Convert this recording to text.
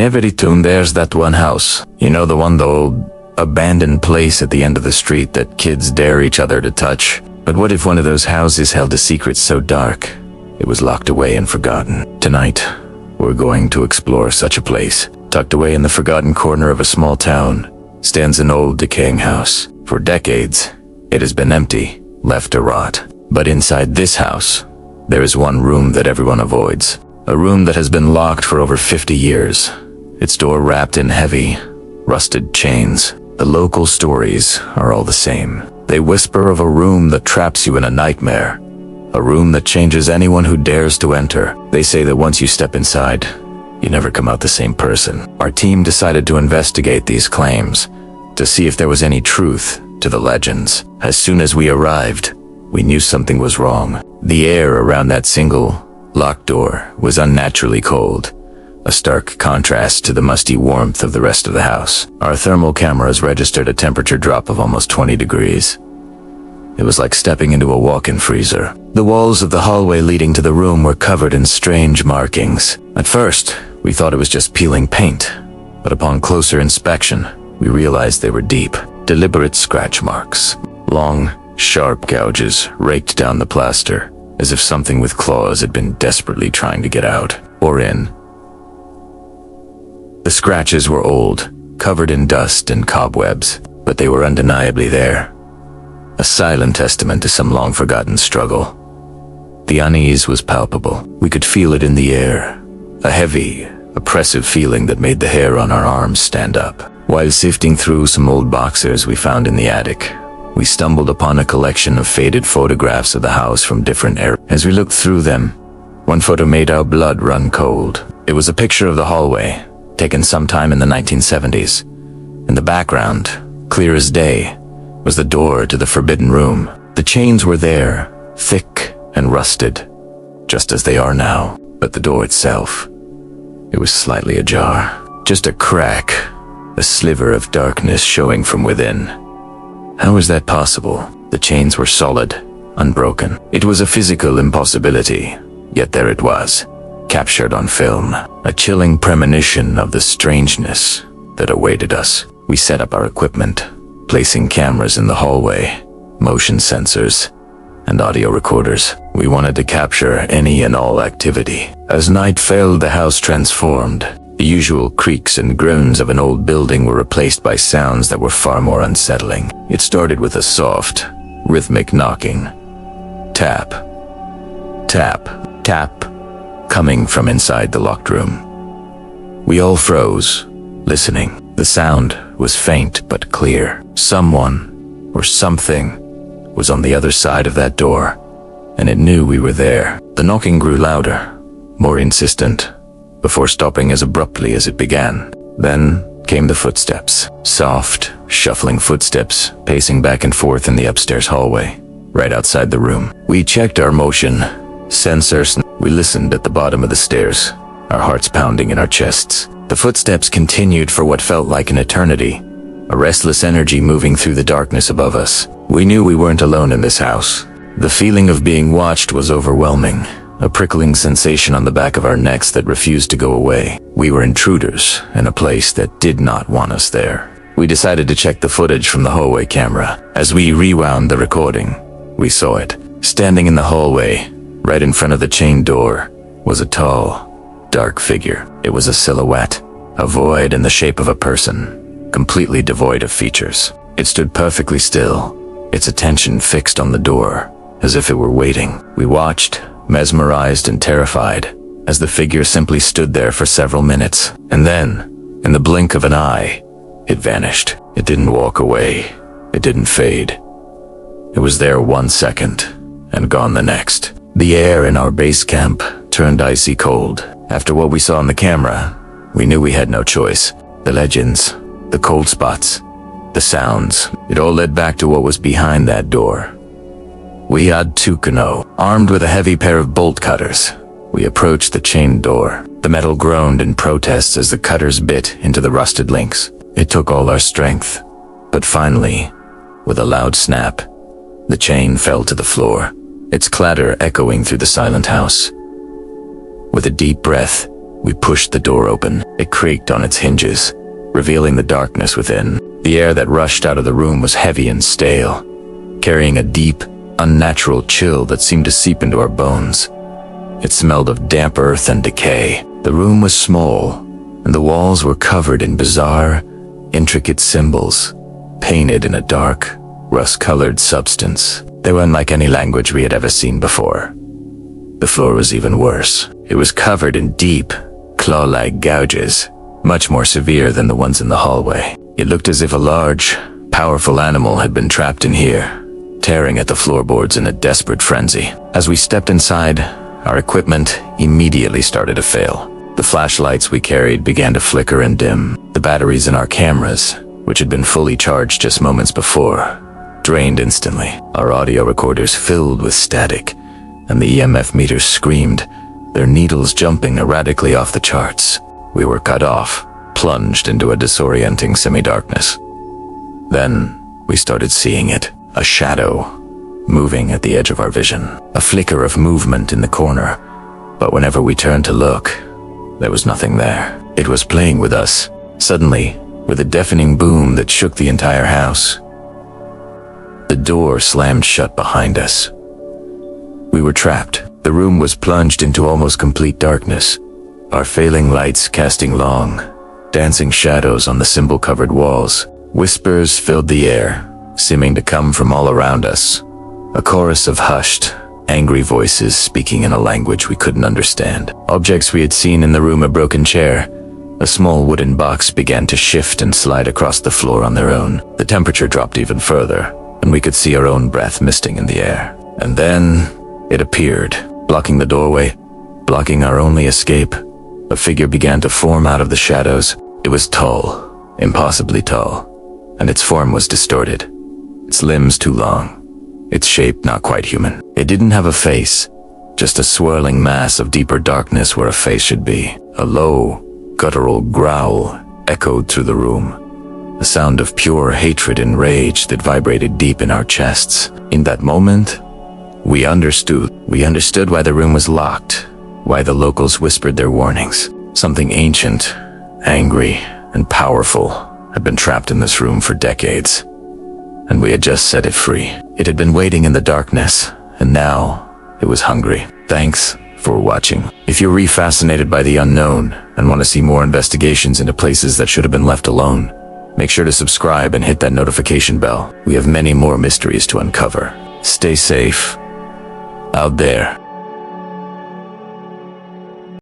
Neveritun, there's that one house. You know, the one, the old abandoned place at the end of the street that kids dare each other to touch. But what if one of those houses held a secret so dark it was locked away and forgotten? Tonight, we're going to explore such a place. Tucked away in the forgotten corner of a small town stands an old decaying house. For decades, it has been empty, left to rot. But inside this house, there is one room that everyone avoids. A room that has been locked for over 50 years. Its door wrapped in heavy, rusted chains. The local stories are all the same. They whisper of a room that traps you in a nightmare. A room that changes anyone who dares to enter. They say that once you step inside, you never come out the same person. Our team decided to investigate these claims, to see if there was any truth to the legends. As soon as we arrived, we knew something was wrong. The air around that single, locked door was unnaturally cold, a stark contrast to the musty warmth of the rest of the house. Our thermal cameras registered a temperature drop of almost 20 degrees. It was like stepping into a walk-in freezer. The walls of the hallway leading to the room were covered in strange markings. At first, we thought it was just peeling paint, but upon closer inspection, we realized they were deep, deliberate scratch marks. Long, sharp gouges raked down the plaster, as if something with claws had been desperately trying to get out, or in. The scratches were old, covered in dust and cobwebs, but they were undeniably there. A silent testament to some long-forgotten struggle. The unease was palpable. We could feel it in the air. A heavy, oppressive feeling that made the hair on our arms stand up. While sifting through some old boxers we found in the attic, we stumbled upon a collection of faded photographs of the house from different eras. As we looked through them, one photo made our blood run cold. It was a picture of the hallway, taken sometime in the 1970s. In the background, clear as day, was the door to the forbidden room. The chains were there, thick and rusted, just as they are now. But the door itself, it was slightly ajar. Just a crack, a sliver of darkness showing from within. How was that possible? The chains were solid, unbroken. It was a physical impossibility, yet there it was, captured on film. A chilling premonition of the strangeness that awaited us. We set up our equipment, placing cameras in the hallway, motion sensors, and audio recorders. We wanted to capture any and all activity. As night fell, the house transformed. The usual creaks and groans of an old building were replaced by sounds that were far more unsettling. It started with a soft, rhythmic knocking. Tap, tap, tap, coming from inside the locked room. We all froze, listening. The sound was faint but clear. Someone, or something, was on the other side of that door, and it knew we were there. The knocking grew louder, more insistent, before stopping as abruptly as it began. Then came the footsteps. Soft, shuffling footsteps, pacing back and forth in the upstairs hallway, right outside the room. We checked our motion sensors. We listened at the bottom of the stairs, our hearts pounding in our chests. The footsteps continued for what felt like an eternity, a restless energy moving through the darkness above us. We knew we weren't alone in this house. The feeling of being watched was overwhelming, a prickling sensation on the back of our necks that refused to go away. We were intruders in a place that did not want us there. We decided to check the footage from the hallway camera. As we rewound the recording, we saw it. Standing in the hallway, right in front of the chained door, was a tall, dark figure. It was a silhouette, a void in the shape of a person, completely devoid of features. It stood perfectly still, its attention fixed on the door, as if it were waiting. We watched, mesmerized and terrified, as the figure simply stood there for several minutes. And then, in the blink of an eye, it vanished. It didn't walk away. It didn't fade. It was there 1 second, and gone the next. The air in our base camp turned icy cold. After what we saw on the camera, we knew we had no choice. The legends, the cold spots, the sounds, it all led back to what was behind that door. We had Tukano, armed with a heavy pair of bolt cutters. We approached the chained door. The metal groaned in protest as the cutters bit into the rusted links. It took all our strength, but finally, with a loud snap, the chain fell to the floor, its clatter echoing through the silent house. With a deep breath, We pushed the door open. It creaked on its hinges, revealing the darkness within. The air that rushed out of the room was heavy and stale, carrying a deep, unnatural chill that seemed to seep into our bones. It smelled of damp earth and decay. The room was small, and the walls were covered in bizarre, intricate symbols, painted in a dark, rust-colored substance. They were unlike any language we had ever seen before. The floor was even worse. It was covered in deep, claw-like gouges, much more severe than the ones in the hallway. It looked as if a large, powerful animal had been trapped in here, tearing at the floorboards in a desperate frenzy. As we stepped inside, our equipment immediately started to fail. The flashlights we carried began to flicker and dim. The batteries in our cameras, which had been fully charged just moments before, drained instantly. Our audio recorders filled with static, and the EMF meters screamed, their needles jumping erratically off the charts. We were cut off, plunged into a disorienting semi-darkness. Then, we started seeing it. A shadow, moving at the edge of our vision. A flicker of movement in the corner, but whenever we turned to look, there was nothing there. It was playing with us, suddenly, with a deafening boom that shook the entire house. The door slammed shut behind us. We were trapped. The room was plunged into almost complete darkness, our failing lights casting long, dancing shadows on the symbol-covered walls. Whispers filled the air, seeming to come from all around us. A chorus of hushed, angry voices speaking in a language we couldn't understand. Objects we had seen in the room, a broken chair, a small wooden box, began to shift and slide across the floor on their own. The temperature dropped even further, and we could see our own breath misting in the air. And then, it appeared, blocking the doorway, blocking our only escape. A figure began to form out of the shadows. It was tall, impossibly tall, and its form was distorted. Its limbs too long, its shape not quite human. It didn't have a face, just a swirling mass of deeper darkness where a face should be. A low, guttural growl echoed through the room, a sound of pure hatred and rage that vibrated deep in our chests. In that moment, we understood why the room was locked, why the locals whispered their warnings. Something ancient, angry, and powerful had been trapped in this room for decades, and we had just set it free. It had been waiting in the darkness, and now it was hungry. Thanks for watching. If you're refascinated by the unknown and want to see more investigations into places that should have been left alone, make sure to subscribe and hit that notification bell. We have many more mysteries to uncover. Stay safe out there.